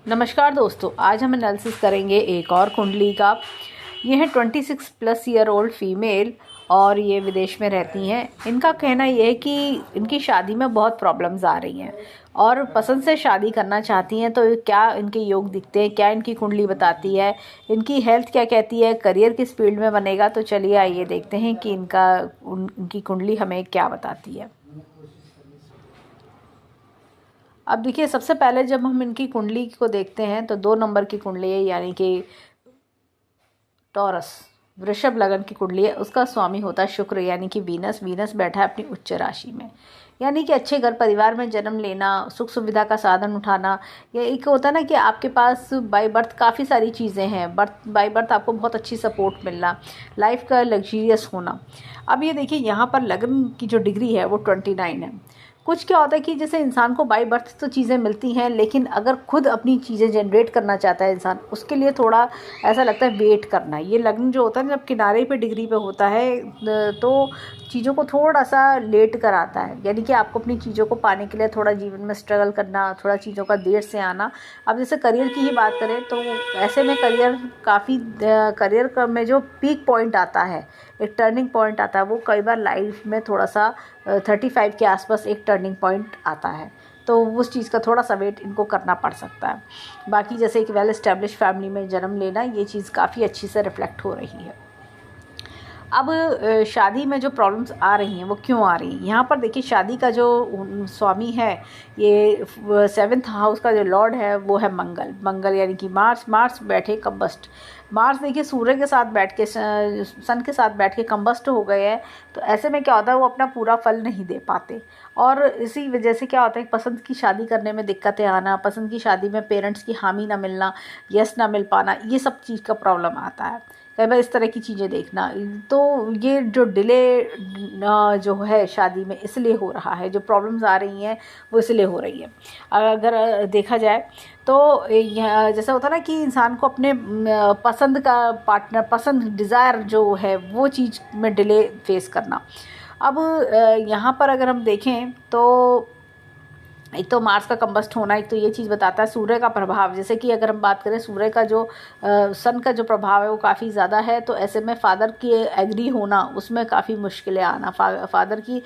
नमस्कार दोस्तों, आज हम एनालिसिस करेंगे एक और कुंडली का। ये है 26+ ईयर ओल्ड फीमेल और ये विदेश में रहती हैं। इनका कहना ये है कि इनकी शादी में बहुत प्रॉब्लम्स आ रही हैं और पसंद से शादी करना चाहती हैं। तो क्या इनके योग दिखते हैं, क्या इनकी कुंडली बताती है, इनकी हेल्थ क्या कहती है, करियर किस फील्ड में बनेगा। तो चलिए आइए देखते हैं कि इनकी कुंडली हमें क्या बताती है। अब देखिए, सबसे पहले जब हम इनकी कुंडली को देखते हैं तो 2 नंबर की कुंडली है, यानी कि टॉरस वृषभ लगन की कुंडली है। उसका स्वामी होता है शुक्र, यानी कि वीनस। वीनस बैठा है अपनी उच्च राशि में, यानी कि अच्छे घर परिवार में जन्म लेना, सुख सुविधा का साधन उठाना। ये एक होता है ना कि आपके पास बाय बर्थ काफ़ी सारी चीज़ें हैं, बाय बर्थ आपको बहुत अच्छी सपोर्ट मिलना, लाइफ का लग्जीरियस होना। अब ये देखिए, यहाँ पर लगन की जो डिग्री है वो 29 है। कुछ क्या होता है कि जैसे इंसान को बाय बर्थ तो चीज़ें मिलती हैं, लेकिन अगर खुद अपनी चीज़ें जनरेट करना चाहता है इंसान, उसके लिए थोड़ा ऐसा लगता है वेट करना। ये लग्न जो होता है जब किनारे पे डिग्री पे होता है तो चीज़ों को थोड़ा सा लेट कर आता है, यानी कि आपको अपनी चीज़ों को पाने के लिए थोड़ा जीवन में स्ट्रगल करना, थोड़ा चीज़ों का देर से आना। अब जैसे करियर की ही बात करें तो ऐसे में करियर में जो पीक पॉइंट आता है, एक टर्निंग पॉइंट आता है, वो कई बार लाइफ में थोड़ा सा 35 के आसपास एक टर्निंग पॉइंट आता है। तो उस चीज़ का थोड़ा सा वेट इनको करना पड़ सकता है। बाकी जैसे एक वेल एस्टेब्लिश फैमिली में जन्म लेना, ये चीज़ काफ़ी अच्छी से रिफ्लेक्ट हो रही है। अब शादी में जो प्रॉब्लम्स आ रही हैं वो क्यों आ रही हैं, यहाँ पर देखिए, शादी का जो स्वामी है, ये 7th हाउस का जो लॉर्ड है वो है मंगल, यानी कि मार्स बैठे कम्बस्ट। मार्स देखिए सूर्य के साथ बैठ के, सन के साथ बैठ के कम्बस्ट हो गए हैं। तो ऐसे में क्या होता है, वो अपना पूरा फल नहीं दे पाते और इसी वजह से क्या होता है, पसंद की शादी करने में दिक्कतें आना, पसंद की शादी में पेरेंट्स की हामी ना मिलना, यस ना मिल पाना, ये सब चीज़ का प्रॉब्लम आता है। कई बार इस तरह की चीज़ें देखना। तो ये जो डिले जो है शादी में इसलिए हो रहा है, जो प्रॉब्लम्स आ रही हैं वो इसलिए हो रही है। अगर देखा जाए तो जैसा होता है ना कि इंसान को अपने पसंद का पार्टनर, पसंद डिज़ायर जो है वो चीज़ में डिले फेस करना। अब यहाँ पर अगर हम देखें तो एक तो मार्स का कंबस्ट होना, एक तो ये चीज़ बताता है सूर्य का प्रभाव। जैसे कि अगर हम बात करें सूर्य का जो सन का जो प्रभाव है वो काफ़ी ज़्यादा है, तो ऐसे में फादर की एग्री होना, उसमें काफ़ी मुश्किलें आना, फादर की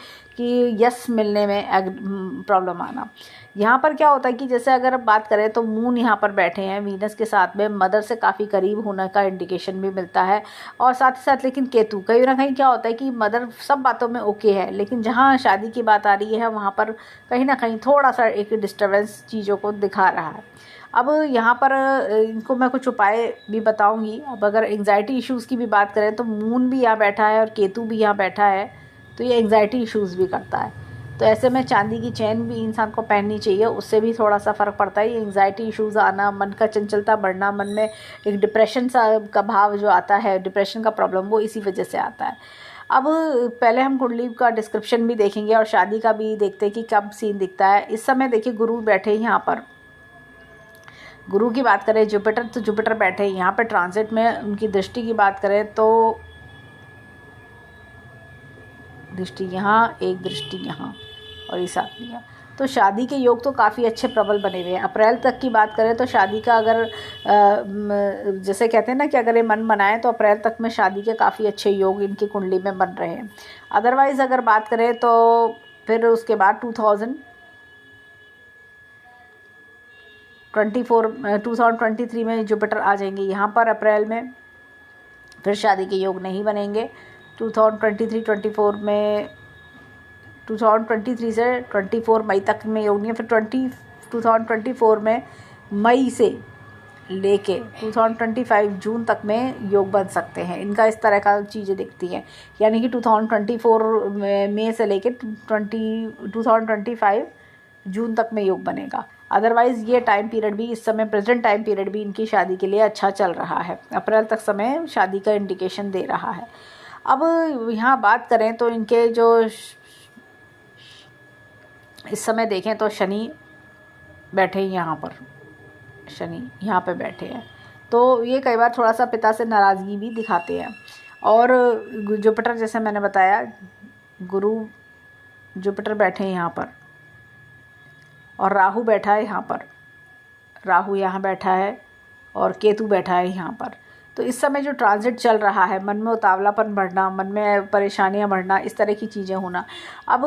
यस मिलने में प्रॉब्लम आना। यहाँ पर क्या होता है कि जैसे अगर हम बात करें तो मून यहाँ पर बैठे हैं वीनस के साथ में, मदर से काफ़ी करीब होने का इंडिकेशन भी मिलता है। और साथ ही साथ लेकिन केतु, कहीं ना कहीं क्या होता है कि मदर सब बातों में ओके है, लेकिन जहाँ शादी की बात आ रही है वहाँ पर कहीं ना कहीं थोड़ा सा एक डिस्टर्बेंस चीज़ों को दिखा रहा है। अब यहाँ पर इनको मैं कुछ उपाय भी बताऊंगी। अब अगर एंग्जाइटी इश्यूज़ की भी बात करें तो मून भी यहाँ बैठा है और केतु भी यहाँ बैठा है, तो ये एंग्जाइटी इश्यूज़ भी करता है। तो ऐसे में चांदी की चैन भी इंसान को पहननी चाहिए, उससे भी थोड़ा सा फ़र्क पड़ता है। ये एंग्जाइटी इश्यूज़ आना, मन का चंचलता बढ़ना, मन में एक डिप्रेशन सा का भाव जो आता है, डिप्रेशन का प्रॉब्लम, वो इसी वजह से आता है। अब पहले हम कुंडली का डिस्क्रिप्शन भी देखेंगे और शादी का भी देखते हैं कि कब सीन दिखता है। इस समय देखिए गुरु बैठे यहाँ पर, गुरु की बात करें, जुपिटर, तो जुपिटर बैठे यहाँ पर ट्रांजिट में। उनकी दृष्टि की बात करें तो दृष्टि यहाँ, एक दृष्टि यहाँ और ये साथ लिया, तो शादी के योग तो काफ़ी अच्छे प्रबल बने हुए हैं। अप्रैल तक की बात करें तो शादी का अगर जैसे कहते हैं ना कि अगर ये मन बनाए तो अप्रैल तक में शादी के काफ़ी अच्छे योग इनकी कुंडली में बन रहे हैं। अदरवाइज़ अगर बात करें तो फिर उसके बाद 2023 में जुपिटर आ जाएंगे यहाँ पर अप्रैल में, फिर शादी के योग नहीं बनेंगे। 2023-24 में, 2023 से 24 मई तक में योग नहीं है, फिर 2024 में मई से लेके 2025 जून तक में योग बन सकते हैं। इनका इस तरह का चीज़ें दिखती हैं, यानी कि 2024 मई से लेके 2025 जून तक में योग बनेगा। अदरवाइज़ ये टाइम पीरियड भी, इस समय प्रेजेंट टाइम पीरियड भी इनकी शादी के लिए अच्छा चल रहा है। अप्रैल तक समय शादी का इंडिकेशन दे रहा है। अब यहाँ बात करें तो इनके जो इस समय देखें तो शनि बैठे हैं यहाँ पर, शनि यहाँ पे बैठे हैं, तो ये कई बार थोड़ा सा पिता से नाराज़गी भी दिखाते हैं। और जुपिटर, जैसे मैंने बताया, गुरु जुपिटर बैठे हैं यहाँ पर और राहु बैठा है यहाँ पर। राहु यहाँ बैठा है और केतु बैठा है यहाँ पर। तो इस समय जो ट्रांजिट चल रहा है, मन में उतावलापन बढ़ना, मन में परेशानियां बढ़ना, इस तरह की चीज़ें होना। अब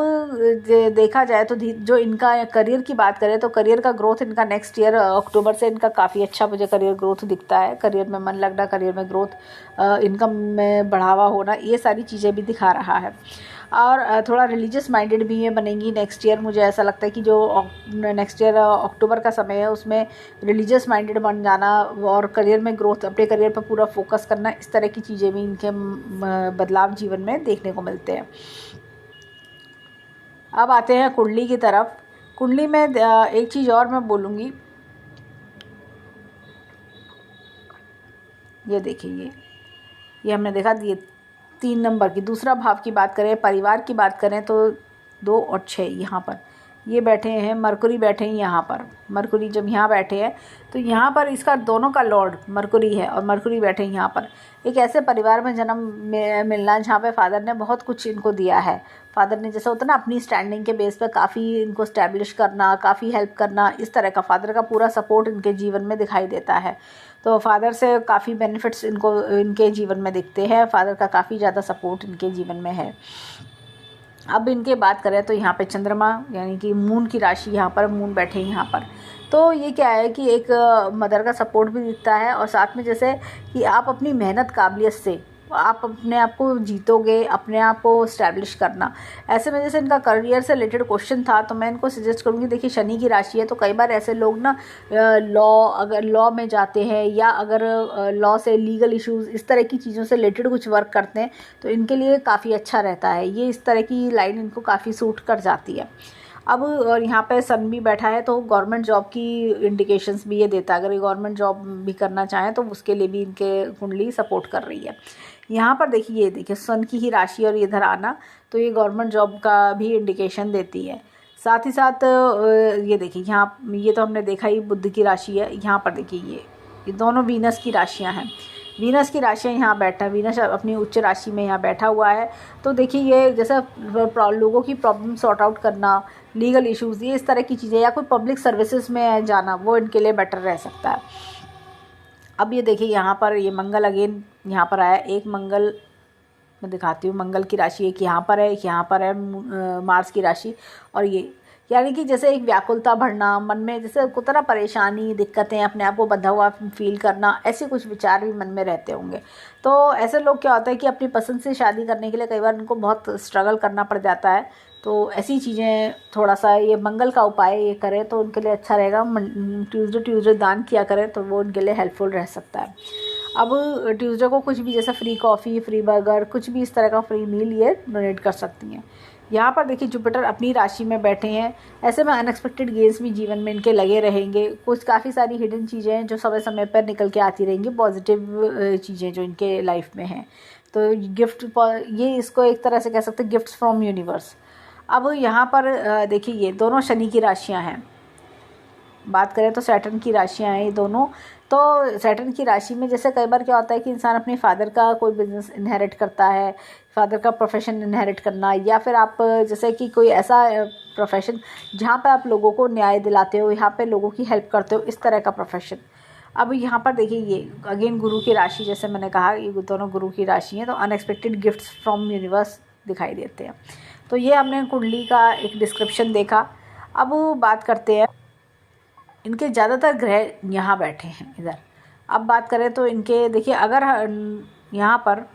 देखा जाए तो जो इनका करियर की बात करें तो करियर का ग्रोथ इनका नेक्स्ट ईयर अक्टूबर से इनका काफ़ी अच्छा मुझे करियर ग्रोथ दिखता है। करियर में मन लगना, करियर में ग्रोथ, इनकम में बढ़ावा होना, ये सारी चीज़ें भी दिखा रहा है। और थोड़ा रिलीजियस माइंडेड भी ये बनेंगी नेक्स्ट ईयर। मुझे ऐसा लगता है कि जो नेक्स्ट ईयर अक्टूबर का समय है उसमें रिलीजियस माइंडेड बन जाना और करियर में ग्रोथ, अपने करियर पर पूरा फोकस करना, इस तरह की चीज़ें भी इनके बदलाव जीवन में देखने को मिलते हैं। अब आते हैं कुंडली की तरफ। कुंडली में एक चीज़ और मैं बोलूँगी, ये देखिए, ये हमने देखा, ये 3 नंबर की दूसरा भाव की बात करें, परिवार की बात करें तो 2 और 6 यहाँ पर ये बैठे हैं। मरकुरी बैठे हैं यहाँ पर। मरकुरी जब यहाँ बैठे हैं तो यहाँ पर इसका दोनों का लॉर्ड मरकुरी है और मरकुरी बैठे हैं यहाँ पर। एक ऐसे परिवार में जन्म मिलना जहाँ पे फादर ने बहुत कुछ इनको दिया है। फादर ने जैसा होता है ना, अपनी स्टैंडिंग के बेस पर काफ़ी इनको स्टैब्लिश करना, काफ़ी हेल्प करना, इस तरह का फादर का पूरा सपोर्ट इनके जीवन में दिखाई देता है। तो फादर से काफ़ी बेनिफिट्स इनको इनके जीवन में दिखते हैं। फादर का काफ़ी ज़्यादा सपोर्ट इनके जीवन में है। अब इनके बात करें तो यहाँ पे चंद्रमा यानी कि मून की राशि, यहाँ पर मून बैठे यहाँ पर। तो ये क्या है कि एक मदर का सपोर्ट भी दिखता है और साथ में जैसे कि आप अपनी मेहनत काबिलियत से आप अपने आप को जीतोगे, अपने आप को स्टैब्लिश करना। ऐसे में जैसे इनका करियर से रिलेटेड क्वेश्चन था तो मैं इनको सजेस्ट करूँगी, देखिए शनि की राशि है तो कई बार ऐसे लोग ना अगर लॉ में जाते हैं या अगर लॉ से लीगल इश्यूज़ इस तरह की चीज़ों से रिलेटेड कुछ वर्क करते हैं तो इनके लिए काफ़ी अच्छा रहता है। ये इस तरह की लाइन इनको काफ़ी सूट कर जाती है। अब और यहाँ पे सन भी बैठा है तो गवर्नमेंट जॉब की इंडिकेशंस भी ये देता है। अगर ये गवर्नमेंट जॉब भी करना चाहें तो उसके लिए भी इनके कुंडली सपोर्ट कर रही है। यहाँ पर देखिए, ये देखिए सन की ही राशि और इधर आना तो ये गवर्नमेंट जॉब का भी इंडिकेशन देती है। साथ ही साथ ये देखिए यहाँ, ये तो हमने देखा ही बुध की राशि है। यहाँ पर देखिए ये दोनों वीनस की राशियाँ हैं। वीनस की राशियाँ यहाँ बैठा, वीनस अपनी उच्च राशि में यहाँ बैठा हुआ है। तो देखिए ये जैसे लोगों की प्रॉब्लम सॉर्ट आउट करना, लीगल इश्यूज़, ये इस तरह की चीज़ें, या कोई पब्लिक सर्विसेज में जाना, वो इनके लिए बेटर रह सकता है। अब ये देखिए यहाँ पर ये मंगल अगेन यहाँ पर आया। एक मंगल मैं दिखाती हूँ, मंगल की राशि एक यहाँ पर है, एक यहाँ पर है मार्स की राशि। और ये यानी कि जैसे एक व्याकुलता भरना, मन में जैसे होता ना परेशानी, दिक्कतें, अपने आप को बंधा हुआ फील करना, ऐसे कुछ विचार भी मन में रहते होंगे। तो ऐसे लोग क्या होता है कि अपनी पसंद से शादी करने के लिए कई बार उनको बहुत स्ट्रगल करना पड़ जाता है। तो ऐसी चीज़ें थोड़ा सा ये मंगल का उपाय ये करें तो उनके लिए अच्छा रहेगा। ट्यूसडे दान किया करें तो वो उनके लिए हेल्पफुल रह सकता है। अब ट्यूसडे को कुछ भी जैसा फ्री कॉफ़ी, फ्री बर्गर, कुछ भी इस तरह का फ्री मील ये डोनेट कर सकती हैं। यहाँ पर देखिए जुपिटर अपनी राशि में बैठे हैं। ऐसे में अनएक्सपेक्टेड गेंस भी जीवन में इनके लगे रहेंगे। कुछ काफ़ी सारी हिडन चीज़ें हैं जो समय समय पर निकल के आती रहेंगी, पॉजिटिव चीज़ें जो इनके लाइफ में हैं। तो गिफ्ट, ये इसको एक तरह से कह सकते हैं गिफ्ट्स फ्रॉम यूनिवर्स। अब यहाँ पर देखिए ये दोनों शनि की राशियाँ हैं। बात करें तो सैटर्न की राशियाँ हैं ये दोनों। तो सैटर्न की राशि में जैसे कई बार क्या होता है कि इंसान अपने फादर का कोई बिजनेस इनहेरिट करता है, फादर का प्रोफेशन इनहेरिट करना, या फिर आप जैसे कि कोई ऐसा प्रोफेशन जहाँ पे आप लोगों को न्याय दिलाते हो, यहाँ पे लोगों की हेल्प करते हो, इस तरह का प्रोफेशन। अब यहाँ पर देखिए ये अगेन गुरु की राशि, जैसे मैंने कहा ये दोनों गुरु की राशि हैं। तो अनएक्सपेक्टेड गिफ्ट्स फ्रॉम यूनिवर्स दिखाई देते हैं। तो ये हमने कुंडली का एक डिस्क्रिप्शन देखा। अब बात करते हैं, इनके ज़्यादातर ग्रह यहाँ बैठे हैं इधर। अब बात करें तो इनके देखिए, अगर यहाँ पर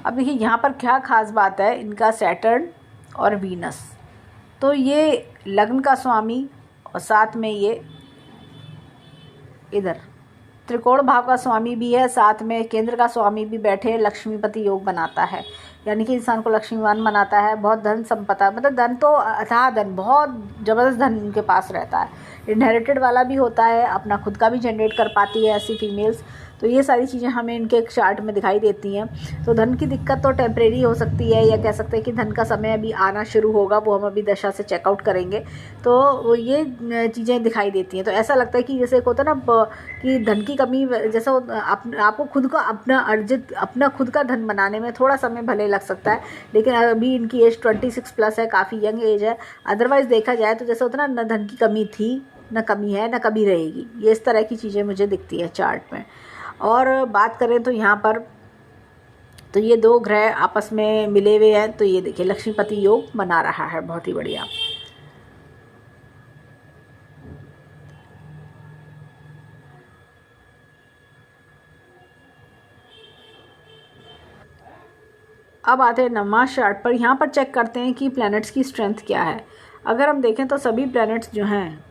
अब देखिए यहाँ पर क्या खास बात है, इनका सैटर्न और वीनस, तो ये लग्न का स्वामी और साथ में ये इधर त्रिकोण भाव का स्वामी भी है, साथ में केंद्र का स्वामी भी बैठे, लक्ष्मीपति योग बनाता है। यानी कि इंसान को लक्ष्मीवान बनाता है। बहुत धन संपदा, मतलब धन तो अथाह धन, बहुत ज़बरदस्त धन इनके पास रहता है। इनहेरिटेड वाला भी होता है, अपना खुद का भी जनरेट कर पाती है ऐसी फीमेल्स। तो ये सारी चीज़ें हमें इनके चार्ट में दिखाई देती हैं। तो धन की दिक्कत तो टेम्परेरी हो सकती है, या कह सकते हैं कि धन का समय अभी आना शुरू होगा, वो हम अभी दशा से चेकआउट करेंगे। तो ये चीज़ें दिखाई देती हैं। तो ऐसा लगता है कि जैसे एक होता है ना कि धन की कमी, जैसा आपको खुद को अपना खुद का धन बनाने में थोड़ा समय भले लग सकता है, लेकिन अभी इनकी एज 26 प्लस है, काफ़ी यंग एज है। अदरवाइज़ देखा जाए तो जैसा होता है ना धन की कमी थी, न कमी है, न कभी रहेगी। ये इस तरह की चीज़ें मुझे दिखती है चार्ट में। और बात करें तो यहाँ पर तो ये दो ग्रह आपस में मिले हुए हैं, तो ये देखिए लक्ष्मीपति योग बना रहा है, बहुत ही बढ़िया। अब आते हैं नवमा चार्ट पर। यहाँ पर चेक करते हैं कि प्लैनेट्स की स्ट्रेंथ क्या है। अगर हम देखें तो सभी प्लैनेट्स जो हैं,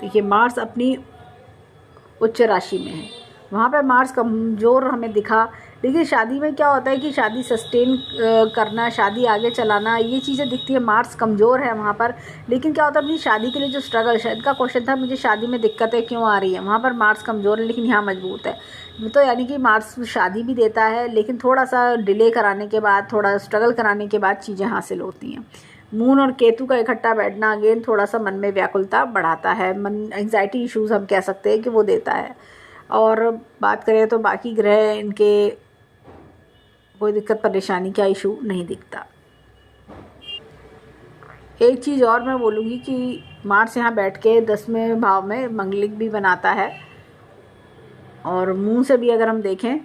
देखिए मार्स अपनी उच्च राशि में है, वहाँ पे मार्स कमज़ोर हमें दिखा। देखिए शादी में क्या होता है कि शादी सस्टेन करना, शादी आगे चलाना, ये चीज़ें दिखती है। मार्स कमज़ोर है वहाँ पर, लेकिन क्या होता है अपनी शादी के लिए जो स्ट्रगल, शायद का क्वेश्चन था मुझे शादी में दिक्कतें क्यों आ रही हैं, वहाँ पर मार्स कमज़ोर है लेकिन यहाँ मजबूत है। तो यानी कि मार्स शादी भी देता है, लेकिन थोड़ा सा डिले कराने के बाद, थोड़ा स्ट्रगल कराने के बाद चीज़ें हासिल होती हैं। मून और केतु का इकट्ठा बैठना अगेन थोड़ा सा मन में व्याकुलता बढ़ाता है, मन एंग्जाइटी इश्यूज़ हम कह सकते हैं कि वो देता है। और बात करें तो बाकी ग्रह, इनके कोई दिक्कत परेशानी का इशू नहीं दिखता। एक चीज़ और मैं बोलूँगी कि मार्स यहाँ बैठ के 10वें भाव में मंगलिक भी बनाता है, और मून से भी अगर हम देखें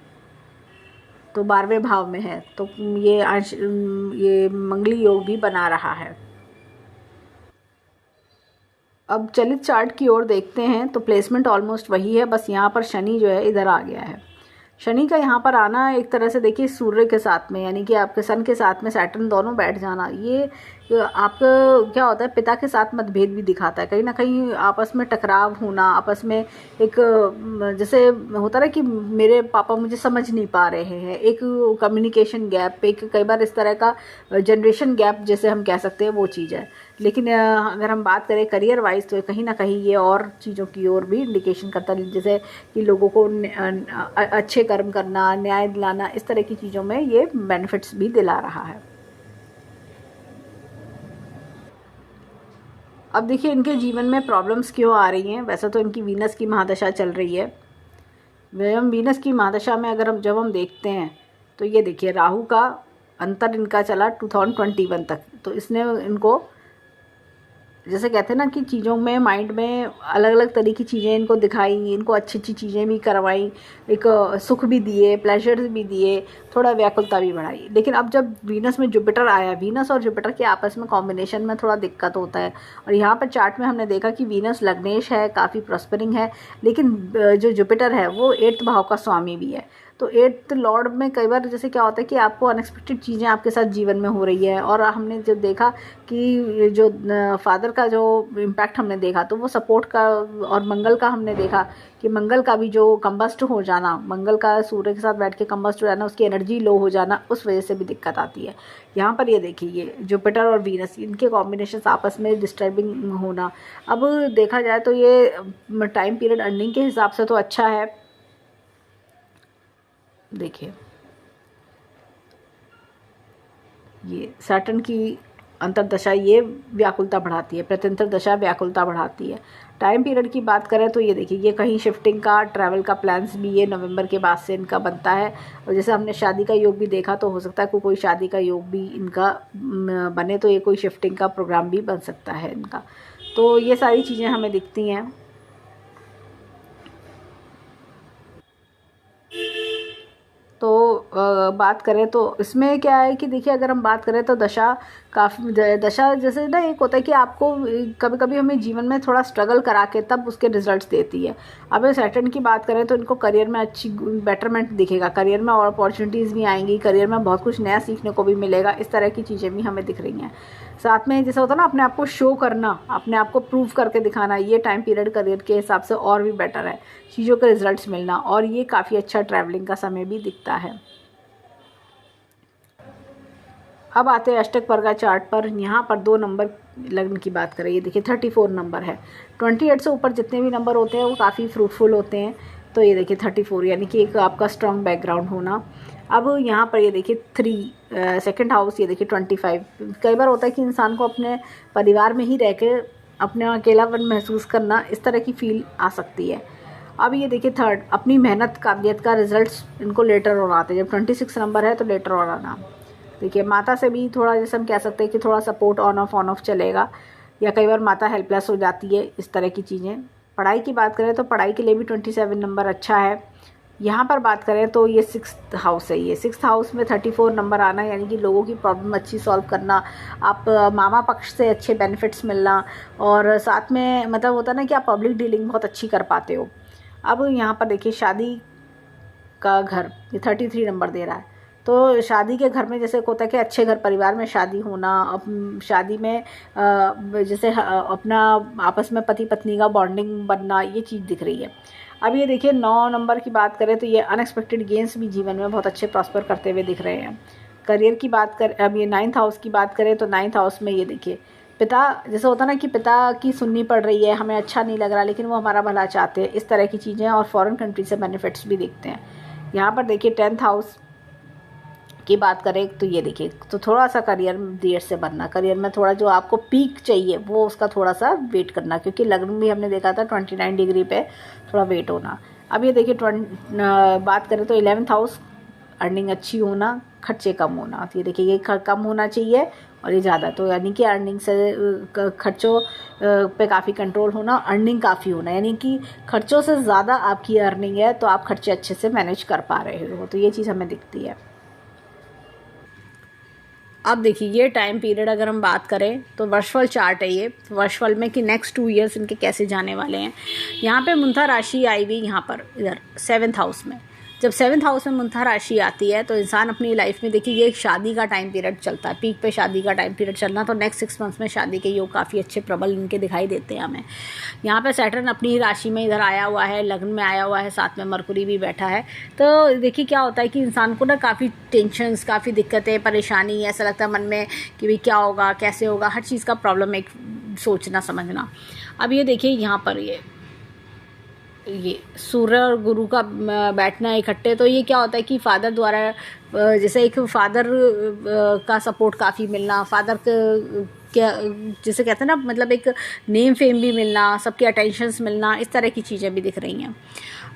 तो 12वें भाव में है, तो ये मंगली योग भी बना रहा है। अब चलित चार्ट की ओर देखते हैं तो प्लेसमेंट ऑलमोस्ट वही है, बस यहाँ पर शनि जो है इधर आ गया है। शनि का यहाँ पर आना एक तरह से देखिए सूर्य के साथ में, यानी कि आपके सन के साथ में सैटर्न दोनों बैठ जाना, ये आपका क्या होता है पिता के साथ मतभेद भी दिखाता है। कहीं ना कहीं आपस में टकराव होना, आपस में एक जैसे होता है कि मेरे पापा मुझे समझ नहीं पा रहे हैं, एक कम्युनिकेशन गैप, एक कई बार इस तरह का जनरेशन गैप जैसे हम कह सकते हैं, वो चीज़ है। लेकिन अगर हम बात करें करियर वाइज तो कहीं ना कहीं ये और चीज़ों की ओर भी इंडिकेशन करता है, जैसे कि लोगों को अच्छे कर्म करना, न्याय दिलाना, इस तरह की चीज़ों में ये बेनिफिट्स भी दिला रहा है। अब देखिए इनके जीवन में प्रॉब्लम्स क्यों आ रही हैं। वैसे तो इनकी वीनस की महादशा चल रही है। हम वीनस की महादशा में अगर जब हम देखते हैं तो ये देखिए राहु का अंतर इनका चला 2021 तक, तो इसने इनको जैसे कहते हैं ना कि चीज़ों में, माइंड में अलग अलग तरह की चीज़ें इनको दिखाई, इनको अच्छी अच्छी चीज़ें भी करवाई, एक सुख भी दिए, प्लेजर्स भी दिए, थोड़ा व्याकुलता भी बढ़ाई। लेकिन अब जब वीनस में जुपिटर आया, वीनस और जुपिटर के आपस में कॉम्बिनेशन में थोड़ा दिक्कत होता है। और यहाँ पर चार्ट में हमने देखा कि वीनस लग्नेश है, काफ़ी प्रॉस्परिंग है, लेकिन जो जुपिटर है वो 8th भाव का स्वामी भी है। तो 8th लॉर्ड में कई बार जैसे क्या होता है कि आपको अनएक्सपेक्टेड चीज़ें आपके साथ जीवन में हो रही है। और हमने जब देखा कि जो फादर का जो इम्पैक्ट हमने देखा तो वो सपोर्ट का, और मंगल का हमने देखा कि मंगल का भी जो कंबस्ट हो जाना, मंगल का सूर्य के साथ बैठ के कंबस्ट हो जाना, उसकी एनर्जी लो हो जाना, उस वजह से भी दिक्कत आती है। यहाँ पर ये देखिए ये जुपिटर और वीनस, इनके कॉम्बिनेशन आपस में डिस्टर्बिंग होना। अब देखा जाए तो ये टाइम पीरियड अर्निंग के हिसाब से तो अच्छा है। देखिए ये सैटर्न की अंतर्दशा ये व्याकुलता बढ़ाती है, प्रत्यंतर दशा व्याकुलता बढ़ाती है। टाइम पीरियड की बात करें तो ये देखिए ये कहीं शिफ्टिंग का, ट्रैवल का प्लान्स भी ये नवंबर के बाद से इनका बनता है। और जैसे हमने शादी का योग भी देखा, तो हो सकता है कोई शादी का योग भी इनका बने, तो ये कोई शिफ्टिंग का प्रोग्राम भी बन सकता है इनका। तो ये सारी चीज़ें हमें दिखती हैं। तो बात करें तो इसमें क्या है कि देखिए अगर हम बात करें तो दशा काफ़ी, दशा जैसे ना एक होता है कि आपको कभी कभी हमें जीवन में थोड़ा स्ट्रगल करा के तब उसके रिजल्ट्स देती है। अब सैटर्न की बात करें तो इनको करियर में अच्छी बेटरमेंट दिखेगा, करियर में और अपॉर्चुनिटीज़ भी आएंगी, करियर में बहुत कुछ नया सीखने को भी मिलेगा, इस तरह की चीज़ें भी हमें दिख रही हैं। साथ में जैसा होता है ना अपने आप को शो करना, अपने आप को प्रूव करके दिखाना, ये टाइम पीरियड करियर के हिसाब से और भी बेटर है, चीज़ों के रिजल्ट्स मिलना, और ये काफ़ी अच्छा ट्रैवलिंग का समय भी दिखता है। अब आते हैं अष्टक वर्गा चार्ट पर। यहाँ पर 2 नंबर लग्न की बात करें, ये देखिए 34 नंबर है। 28 से ऊपर जितने भी नंबर होते हैं वो काफ़ी फ्रूटफुल होते हैं। तो ये देखिए 34 यानी कि एक आपका स्ट्रॉन्ग बैकग्राउंड होना। अब यहाँ पर ये देखिए 3 सेकंड हाउस, ये देखिए 25। कई बार होता है कि इंसान को अपने परिवार में ही रह के अपना अकेलापन महसूस करना, इस तरह की फील आ सकती है। अब ये देखिए 3 अपनी मेहनत काबिलियत का रिजल्ट्स इनको लेटर ऑन आते हैं। जब 26 नंबर है तो लेटर ऑन आना। देखिए माता से भी थोड़ा, जैसे हम कह सकते हैं कि थोड़ा सपोर्ट ऑन ऑफ चलेगा, या कई बार माता हेल्पलेस हो जाती है, इस तरह की चीज़ें। पढ़ाई की बात करें तो पढ़ाई के लिए भी 27 नंबर अच्छा है। यहाँ पर बात करें तो ये 6th हाउस है। ये 6th हाउस में 34 नंबर आना, यानी कि लोगों की प्रॉब्लम अच्छी सॉल्व करना, आप मामा पक्ष से अच्छे बेनिफिट्स मिलना, और साथ में मतलब होता है ना कि आप पब्लिक डीलिंग बहुत अच्छी कर पाते हो। अब यहाँ पर देखिए शादी का घर, ये 33 नंबर दे रहा है। तो शादी के घर में जैसे होता है कि अच्छे घर परिवार में शादी होना, शादी में जैसे अपना आपस में पति पत्नी का बॉन्डिंग बनना, ये चीज़ दिख रही है। अब ये देखिए 9 नंबर की बात करें तो ये अनएक्सपेक्टेड गेंस भी जीवन में बहुत अच्छे प्रॉस्पर करते हुए दिख रहे हैं। करियर की बात कर, अब ये 9th हाउस की बात करें तो 9th हाउस में ये देखिए पिता, जैसे होता ना कि पिता की सुननी पड़ रही है, हमें अच्छा नहीं लग रहा लेकिन वो हमारा भला चाहते हैं, इस तरह की चीज़ें, और फॉरेन कंट्री से बेनिफिट्स भी दिखते हैं। यहाँ पर देखिए 10th हाउस की बात करें तो ये देखिए, तो थोड़ा सा करियर देर से बनना, करियर में थोड़ा जो आपको पीक चाहिए वो उसका थोड़ा सा वेट करना, क्योंकि लग्न भी हमने देखा था 29 डिग्री पे थोड़ा वेट होना। अब ये देखिए बात करें तो 11th हाउस, अर्निंग अच्छी होना, खर्चे कम होना। तो ये देखिए ये कम होना चाहिए और ये ज़्यादा, तो यानी कि अर्निंग से खर्चों पे काफ़ी कंट्रोल होना, अर्निंग काफ़ी होना, यानी कि खर्चों से ज़्यादा आपकी अर्निंग है तो आप खर्चे अच्छे से मैनेज कर पा रहे हो, तो ये चीज़ हमें दिखती है। अब देखिए ये टाइम पीरियड अगर हम बात करें तो वर्षफल चार्ट है ये, वर्षफल में कि नेक्स्ट 2 ईयर्स इनके कैसे जाने वाले हैं। यहाँ पे मुंथा राशि आई हुई, यहाँ पर इधर 7th हाउस में। जब 7th हाउस में मुंथा राशि आती है तो इंसान अपनी लाइफ में, देखिए ये एक शादी का टाइम पीरियड चलता है, पीक पे शादी का टाइम पीरियड चलना, तो नेक्स्ट 6 मंथ्स में शादी के योग काफ़ी अच्छे प्रबल इनके दिखाई देते हैं हमें। यहाँ पे सैटर्न अपनी राशि में इधर आया हुआ है, लग्न में आया हुआ है, साथ में मरकुरी भी बैठा है। तो देखिए क्या होता है कि इंसान को ना काफ़ी टेंशन्स, काफ़ी दिक्कतें, परेशानी, ऐसा लगता है मन में कि भाई क्या होगा, कैसे होगा, हर चीज़ का प्रॉब्लम एक सोचना समझना। अब ये देखिए यहाँ पर ये सूर्य और गुरु का बैठना इकट्ठे, तो ये क्या होता है कि फादर द्वारा, जैसे एक फादर का सपोर्ट काफ़ी मिलना, फादर क्या जैसे कहते हैं ना, मतलब एक नेम फेम भी मिलना, सबके अटेंशंस मिलना, इस तरह की चीज़ें भी दिख रही हैं।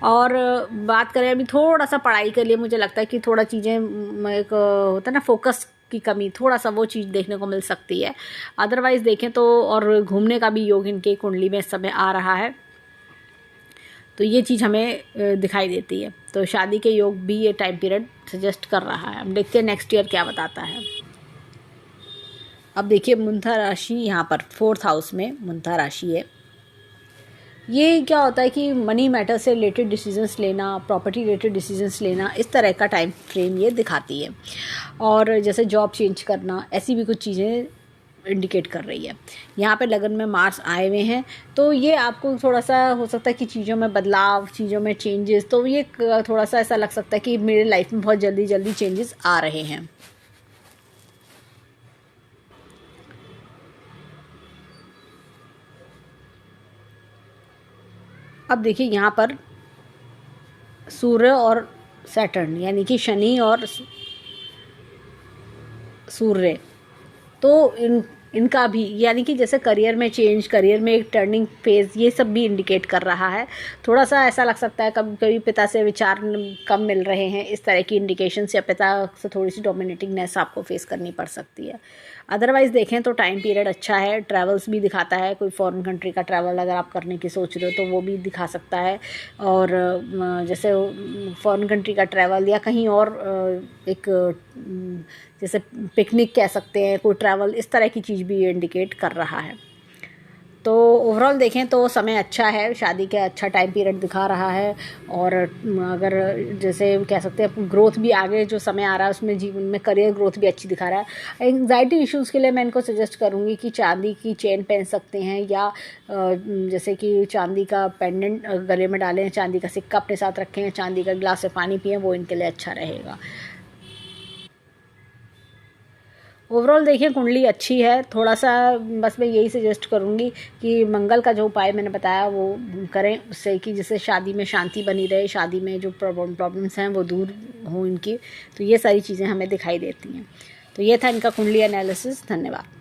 और बात करें अभी थोड़ा सा पढ़ाई के लिए, मुझे लगता है कि थोड़ा चीज़ें एक होता है ना फोकस की कमी, थोड़ा सा वो चीज़ देखने को मिल सकती है। अदरवाइज़ देखें तो, और घूमने का भी योग इनके कुंडली में इस समय आ रहा है, तो ये चीज़ हमें दिखाई देती है। तो शादी के योग भी ये टाइम पीरियड सजेस्ट कर रहा है। अब देखते हैं नेक्स्ट ईयर क्या बताता है। अब देखिए मुंथा राशि यहाँ पर 4th हाउस में मुंथा राशि है। ये क्या होता है कि मनी मैटर से रिलेटेड डिसीजंस लेना, प्रॉपर्टी रिलेटेड डिसीजंस लेना, इस तरह का टाइम फ्रेम ये दिखाती है। और जैसे जॉब चेंज करना, ऐसी भी कुछ चीज़ें इंडिकेट कर रही है। यहाँ पे लगन में मार्स आए हुए हैं, तो ये आपको थोड़ा सा हो सकता है कि चीज़ों में बदलाव, चीज़ों में चेंजेस, तो ये थोड़ा सा ऐसा लग सकता है कि मेरे लाइफ में बहुत जल्दी जल्दी चेंजेस आ रहे हैं। अब देखिए यहाँ पर सूर्य और सैटर्न, यानी कि शनि और सूर्य, तो इनका भी, यानी कि जैसे करियर में चेंज, करियर में एक टर्निंग फेज, ये सब भी इंडिकेट कर रहा है। थोड़ा सा ऐसा लग सकता है कभी कभी पिता से विचार कम मिल रहे हैं, इस तरह की इंडिकेशंस, या पिता से थोड़ी सी डोमिनेटिंगनेस आपको फेस करनी पड़ सकती है। अदरवाइज़ देखें तो टाइम पीरियड अच्छा है, ट्रैवल्स भी दिखाता है, कोई फॉरेन कंट्री का ट्रैवल अगर आप करने की सोच रहे हो तो वो भी दिखा सकता है। और जैसे फॉरेन कंट्री का ट्रैवल, या कहीं और एक जैसे पिकनिक कह सकते हैं, कोई ट्रैवल, इस तरह की चीज़ भी ये इंडिकेट कर रहा है। तो ओवरऑल देखें तो समय अच्छा है, शादी का अच्छा टाइम पीरियड दिखा रहा है। और अगर जैसे कह सकते हैं ग्रोथ भी आगे जो समय आ रहा है उसमें जीवन में करियर ग्रोथ भी अच्छी दिखा रहा है। एंग्जाइटी इश्यूज़ के लिए मैं इनको सजेस्ट करूँगी कि चांदी की चेन पहन सकते हैं, या जैसे कि चांदी का पेंडेंट गले में डालें, चांदी का सिक्का अपने साथ रखें, चांदी का गिलास से पानी पिएं, वो इनके लिए अच्छा रहेगा। ओवरऑल देखिए कुंडली अच्छी है, थोड़ा सा बस मैं यही सजेस्ट करूँगी कि मंगल का जो उपाय मैंने बताया वो करें, उससे कि जिससे शादी में शांति बनी रहे, शादी में जो प्रॉब्लम्स हैं वो दूर हो इनकी। तो ये सारी चीज़ें हमें दिखाई देती हैं। तो ये था इनका कुंडली एनालिसिस। धन्यवाद।